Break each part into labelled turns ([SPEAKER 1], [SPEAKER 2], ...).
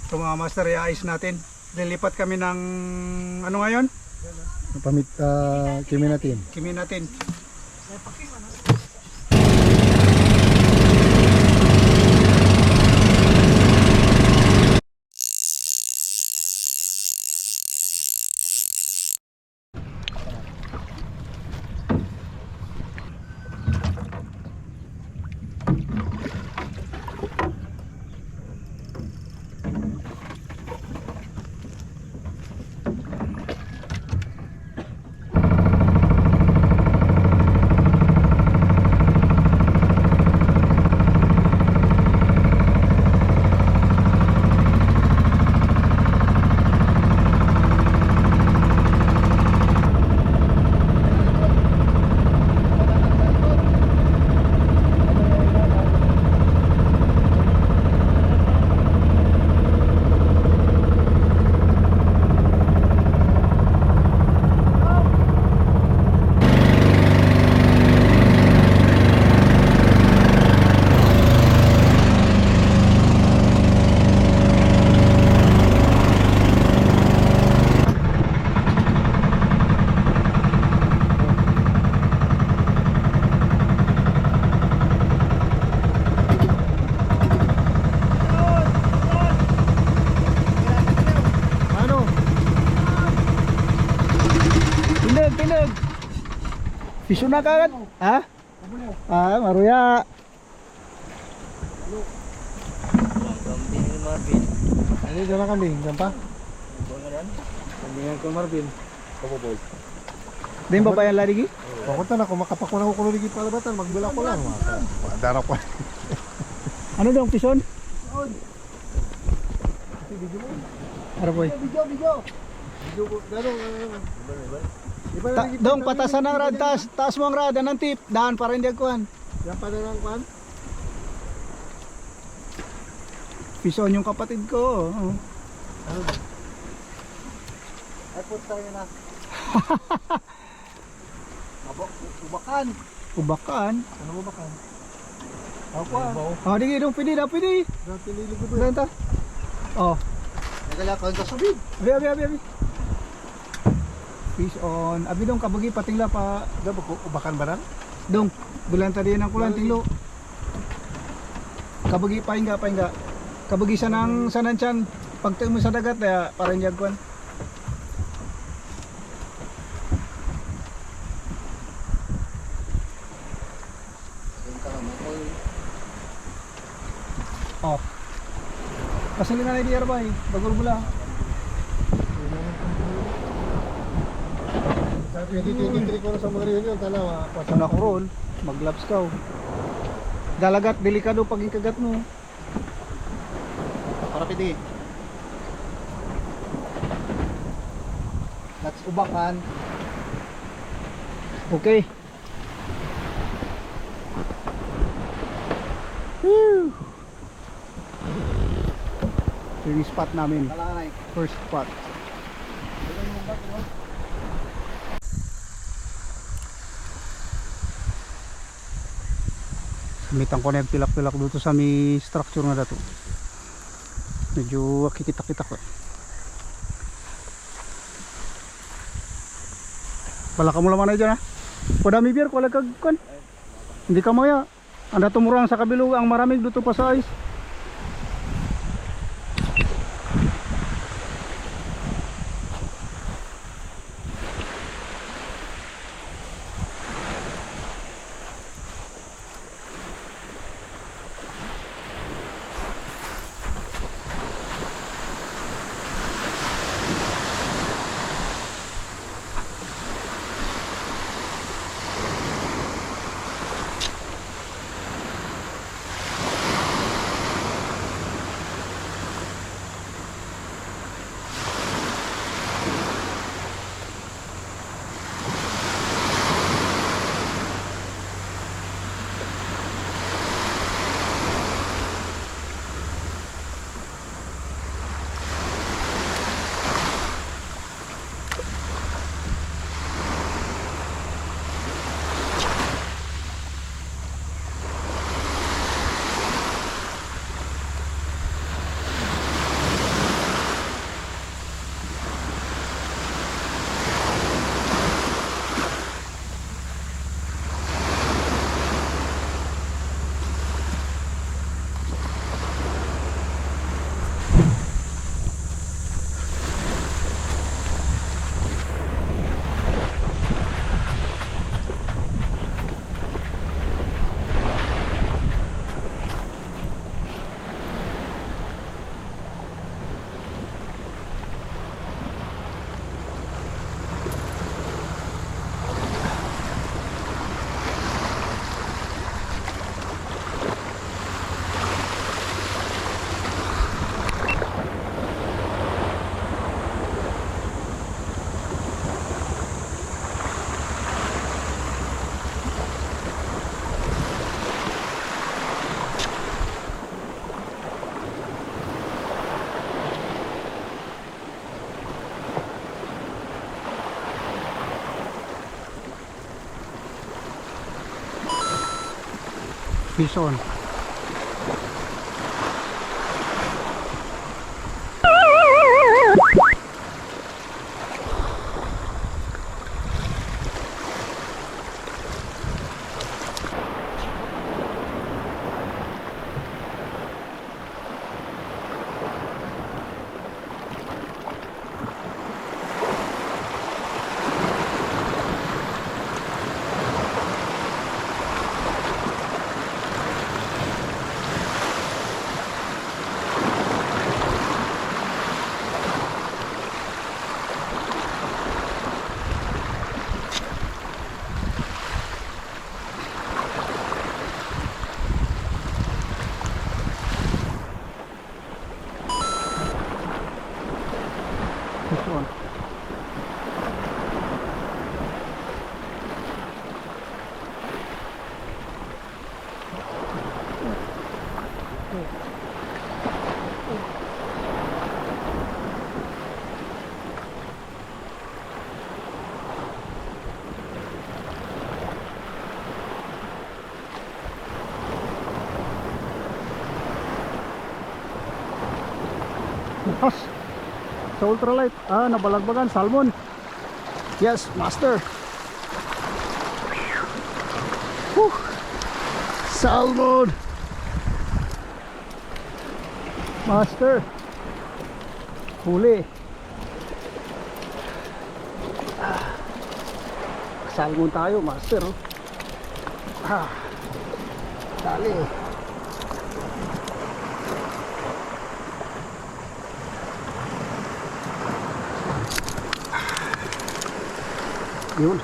[SPEAKER 1] Ito mga master, i-ayos natin. Lilipat kami ng ano ngayon?
[SPEAKER 2] Kimi natin.
[SPEAKER 1] Kimi natin. Tinig. Piso na kagad. Ha? Ah, maruya.
[SPEAKER 2] Ano dyan na kambing? Dyan pa?
[SPEAKER 1] Kambingan ko Marvin. Din ba yan lagi?
[SPEAKER 2] Pakunta na, kung makapakuna ko kulo ligi pala batan, magbila ko lang. Darap ko.
[SPEAKER 1] Ano dong pison? Ano boy?
[SPEAKER 2] Video.
[SPEAKER 1] Dong patasan ng rad, taas mo ang rad, anong tip? Daan para hindi agkuhan.
[SPEAKER 2] Yan pa na lang kwan?
[SPEAKER 1] Pison yung kapatid ko. Oh.
[SPEAKER 2] Ay punta yun na. Ubakan.
[SPEAKER 1] Ubakan.
[SPEAKER 2] Ano ubakan?
[SPEAKER 1] Oh, di dong pwede.
[SPEAKER 2] Dati niligo ba?
[SPEAKER 1] Danta. Oh.
[SPEAKER 2] Nagalakan ka subid.
[SPEAKER 1] Abi. Fish on. Abi dong kabagi patingla pa.
[SPEAKER 2] Dapat ko ubakan ba lang?
[SPEAKER 1] Dong, bulan tadi ng kulan tinglo. Kabagi pahinga. Kabagi sa nang sananchan. Pagtayo mo sa dagat ya para hindi agkuhan. Oh. Pasali na di arbay, bagol bula.
[SPEAKER 2] Sa 2023 ko na sa mga reunion, tala
[SPEAKER 1] Pasana ko roll, mag-gloves ka. Dalagat delikado pag ikagat mo.
[SPEAKER 2] para pidi. That's ubakan.
[SPEAKER 1] Okay. Woo! Yung spot namin. First spot. Mitang ko na yung pilak-pilak dito sa may structure na dato. Medyo kikita-kita ko. Wala ka mo laman na dyan ha. Padami beer ko wala kagkuan. Hindi ka maya. Anda tumurang sa kabilu ang maraming dito pa sa ice. Fish on. Fish on. Yes. Sa ultralight, nabalagbagan, salmon. Yes, master. Whew. Salmon. Master. Huli. Salmon tayo, master. Dali. Yun.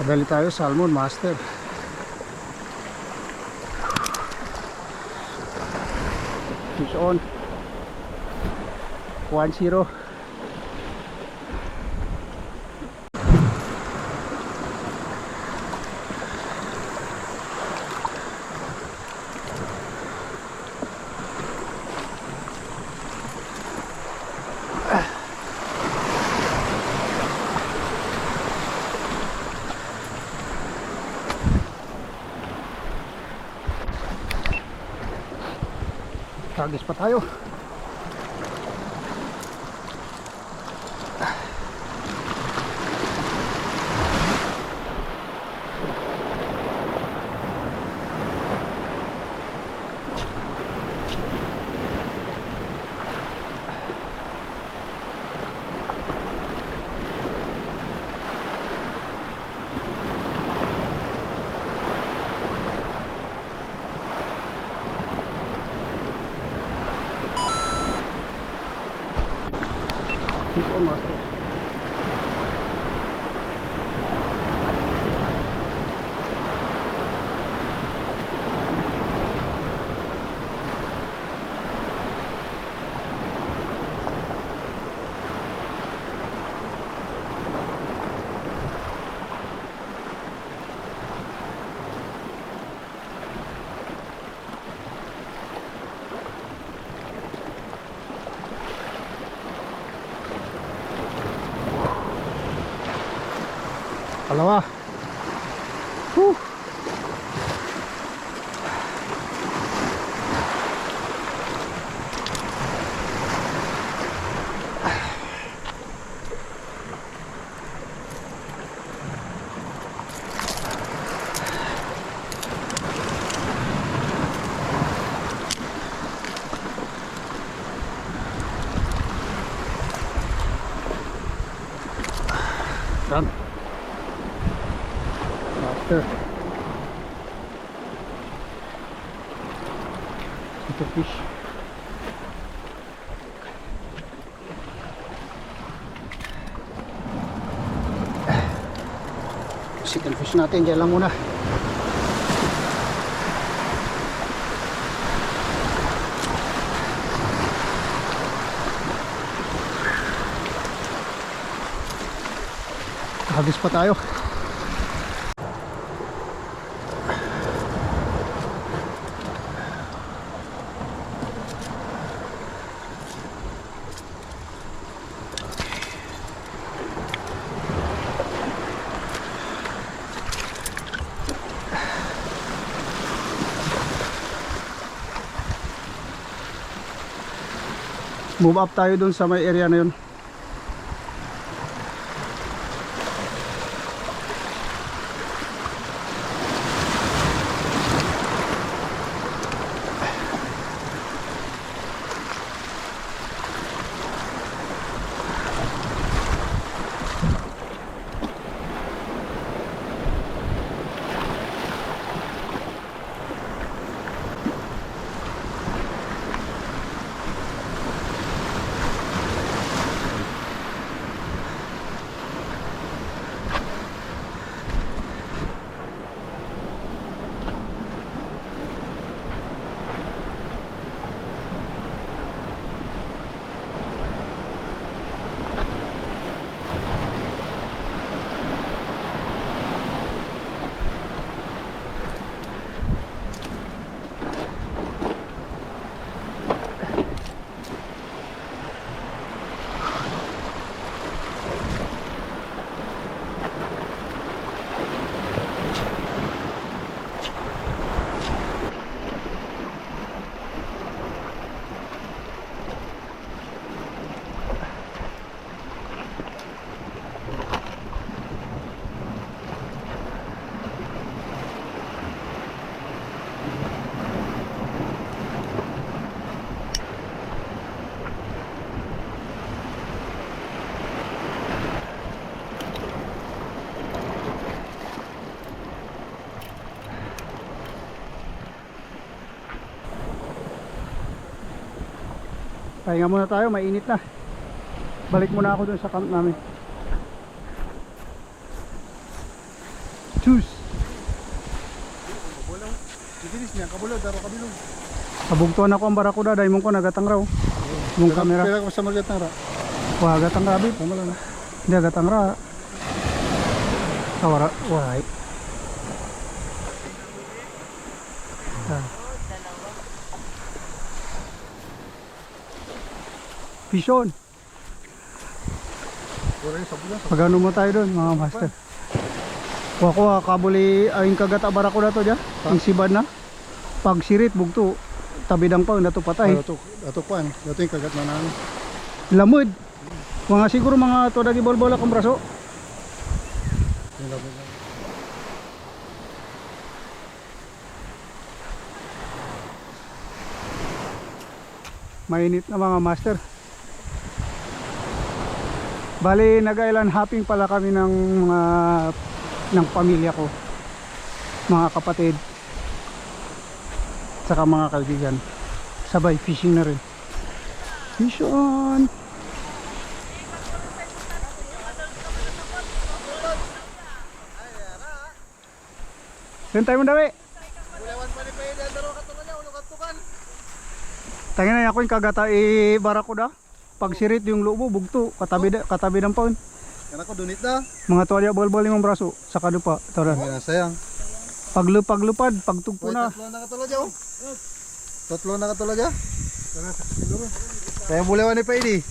[SPEAKER 1] Kadali tayo, salmon, master. Fish on. 1-0. Tagis pa tayo. Fish on, master. Dalawa. Whew. Done. Master. Ito fish. Second fish natin, dyan lang muna. Hagis pa tayo. Move up tayo dun sa may area na yun. Pahinga muna tayo, mainit na. Balik muna ako dun sa camp namin. Choose.
[SPEAKER 2] Didinis niya, kabulod, daro kabilog.
[SPEAKER 1] Kabugtuan ako ang barakuda, dahil mong ko nagatang raw. Mong kamera.
[SPEAKER 2] Pila ko sa magatang ra.
[SPEAKER 1] Wah, gatang rabi.
[SPEAKER 2] Tama lang.
[SPEAKER 1] Hindi, gatang ra. Tawara, why? Pison.
[SPEAKER 2] Pura yung sabulan.
[SPEAKER 1] Pagano mo tayo doon, mga master. Kuha kabuli ayong kagata barakuda to dyan. Ang sibad na. Pag sirit, bugto. Tabidang pa, nato patay.
[SPEAKER 2] Ato kuan, ato yung kagat na nang.
[SPEAKER 1] Lamod. Mga siguro mga to dagi bolbola kong braso. Mainit na mga master. Bali nag-island hopping pala kami ng mga ng pamilya ko. Mga kapatid. Saka mga kaibigan. Sabay fishing na rin. Fish on. Saan tayo mo dawi? Tangin na ako yung kagata barakuda. Pag sirit yung lubo, bugto, katabi ng paun.
[SPEAKER 2] Kana ko dunit na.
[SPEAKER 1] Mga tuwalya bol-bol yung braso, saka dupa. Tara.
[SPEAKER 2] Ay, sayang.
[SPEAKER 1] Paglupad, pagtugpo na.
[SPEAKER 2] Tatlo na katulad dyan. Tatlo na katulad dyan. Kaya bulewan ni Paidi.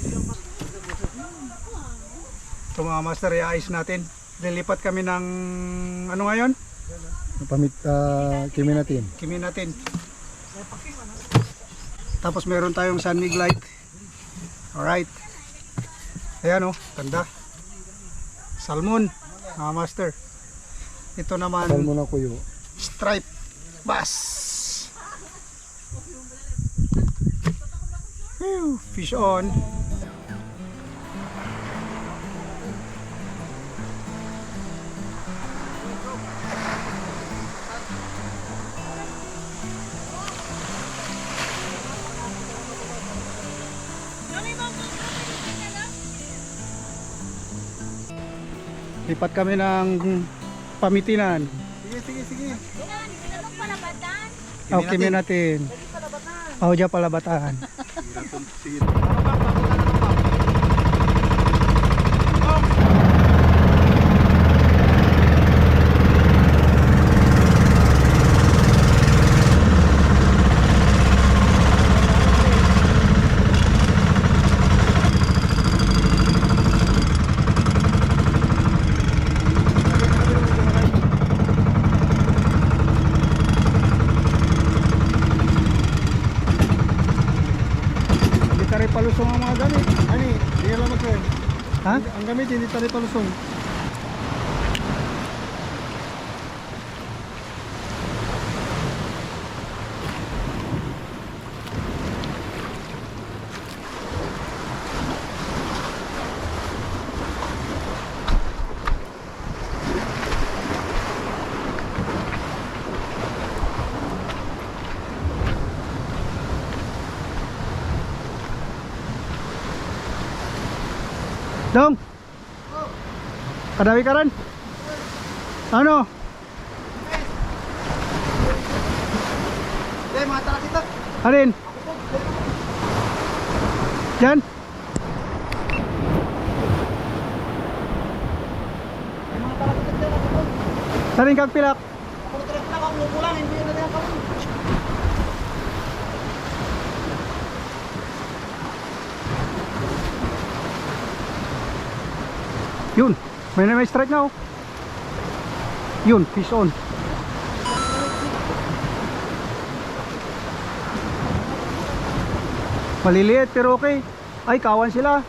[SPEAKER 1] Ito mga master, i-ayos natin. Lilipat kami ng ano ngayon?
[SPEAKER 2] Kimi natin.
[SPEAKER 1] Kimi natin. Tapos meron tayong sun mig light. Alright. Ayan o, ganda. Salmon, mga master. Ito naman,
[SPEAKER 2] Salmon na kuyo.
[SPEAKER 1] stripe bass. Whew, fish on. Lipat kami ng Pamitinan.
[SPEAKER 2] Sige.
[SPEAKER 3] Sinanong palabatan?
[SPEAKER 1] Oh, Kimi natin. Oh, dyan palabatan. palusong ang mga gamit.
[SPEAKER 2] Ani, hindi lang mag
[SPEAKER 1] Ha?
[SPEAKER 2] Ang gamit, hindi tali palusong.
[SPEAKER 1] Dong. Kadawi ka rin? Ano?
[SPEAKER 2] Eh, mga tara kita.
[SPEAKER 1] Alin? Diyan? Saling kagpilak.
[SPEAKER 2] Ako direct na ako lang, hindi na din ako.
[SPEAKER 1] Yun, may strike na oh. Yun, fish on. Maliliit pero okay. Ay, kawan sila.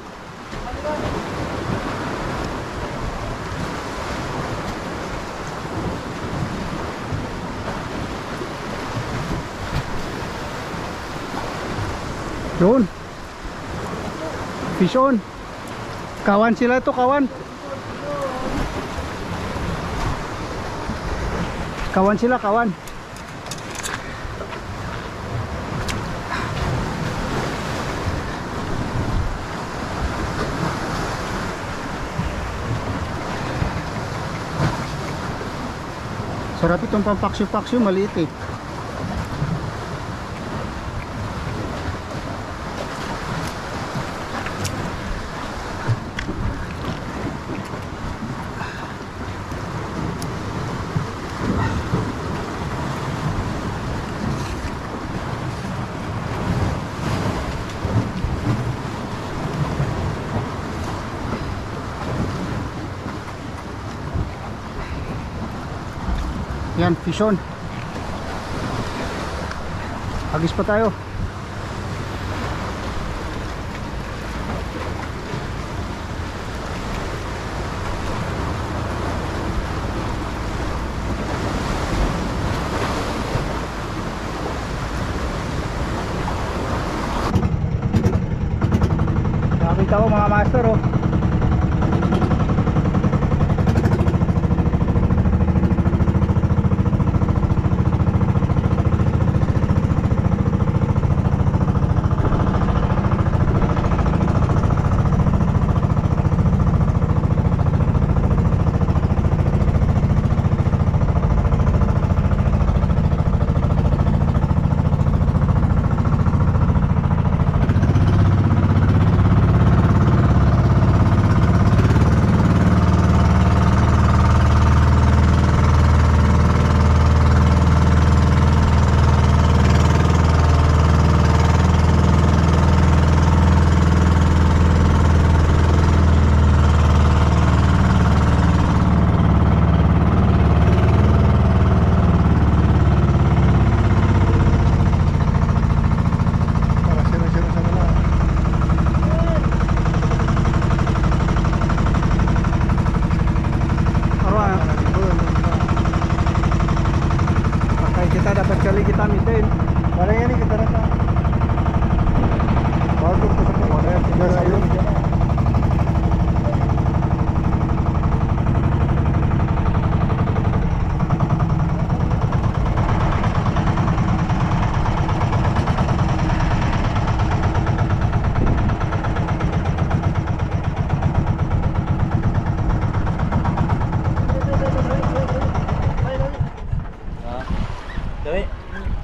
[SPEAKER 1] Yun. Fish on. Kawan sila to, kawan. Kawan sila, kawan. Sarap itong pampaksyo-paksyo, maliit eh. Yan, fish on. Agis pa tayo. Nakita ko mga master oh.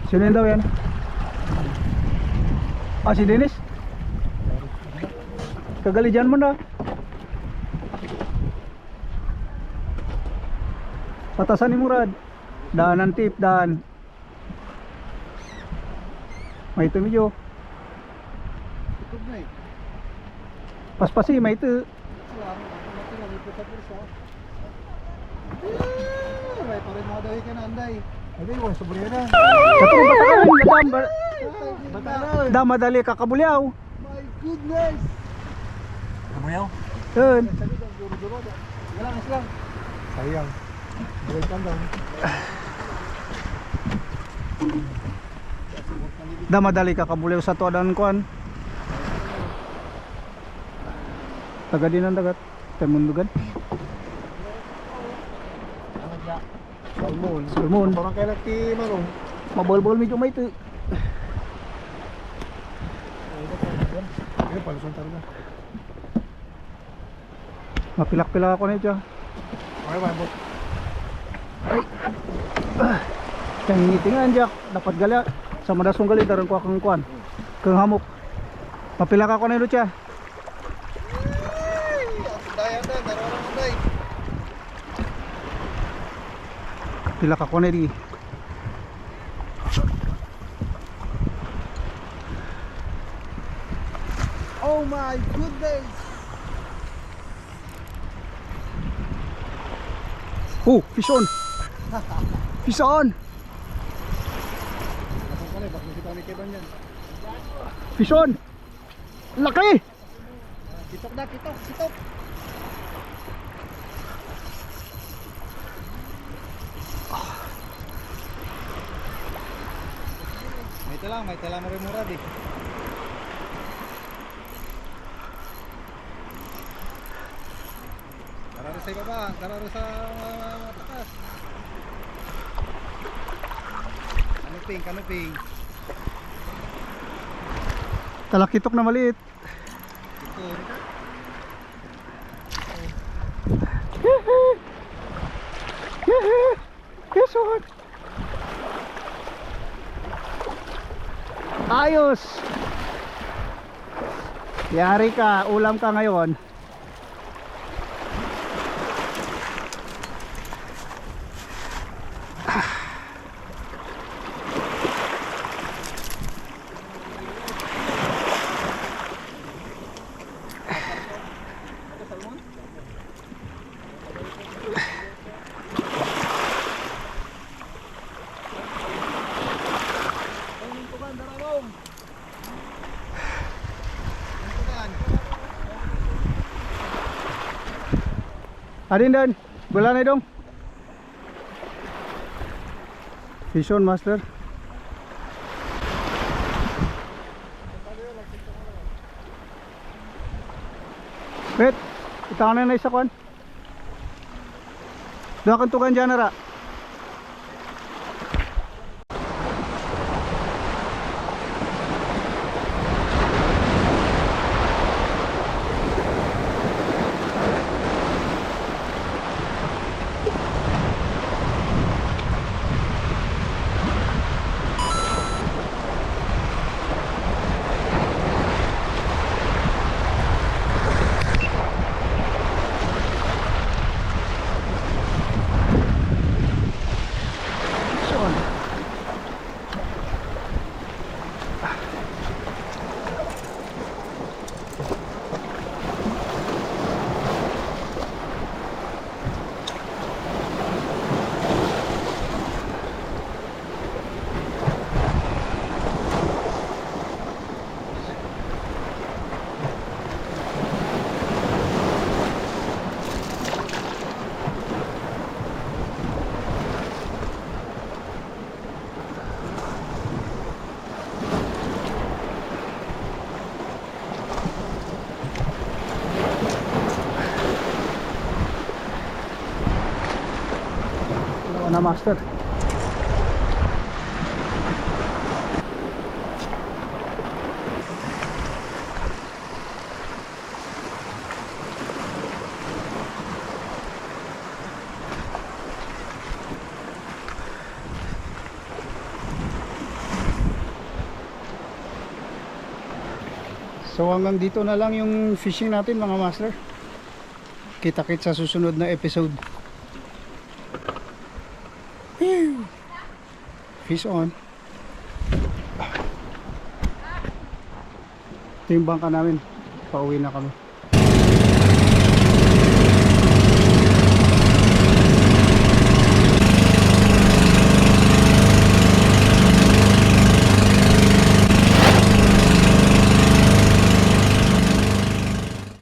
[SPEAKER 1] Sino yun daw yan? Ah, si Dennis? Kagali dyan mo na. Patasan ni Murad. Daanan tip, daan. May ito medyo. Paspasi, may ito.
[SPEAKER 2] May parin mga dahi ka na anday. Hindi, wala sobrang na.
[SPEAKER 1] Katong batakan,
[SPEAKER 2] Batalan.
[SPEAKER 1] da madali kakabulyaw.
[SPEAKER 2] May goodness! Kamayaw?
[SPEAKER 1] Yun.
[SPEAKER 2] Sayang. Break lang daw.
[SPEAKER 1] Da madali ka kabulew sa tuadan kuan. Taga din ang dagat. Temundugan.
[SPEAKER 2] Salmon.
[SPEAKER 1] Salmon.
[SPEAKER 2] Parang kailan ti Manong.
[SPEAKER 1] Mabol-bol medyo may ito.
[SPEAKER 2] Ayun, palusan tayo na.
[SPEAKER 1] Mapilak-pilak ako na ito.
[SPEAKER 2] Okay ba, boss?
[SPEAKER 1] Kaya ngitingan Jack. Dapat gali. Sa madasong gali. Daron ko akong kuan. Kang hamok. Mapilak ako na ito siya. Pilak ako na di.
[SPEAKER 2] Oh my goodness!
[SPEAKER 1] Oh, fish on. Fish on. Fish on. Laki.
[SPEAKER 2] Kitok na, kitok, kitok! May tala mo rin murad eh. Kararo sa ibaba, kararo sa takas. Kanuping, kanuping.
[SPEAKER 1] Talakitok na maliit.
[SPEAKER 2] Ito.
[SPEAKER 1] Fish on. Ayos. Yari ka, ulam ka ngayon. Adin dan, bola na dong. Fish on master. Wait, itaw na isa kwan. Doa kan tugan dyan nara. Na master. So hanggang dito na lang yung fishing natin mga master. Kita-kits sa susunod na episode. Fish on. Ito yung bangka namin. Pauwi na kami.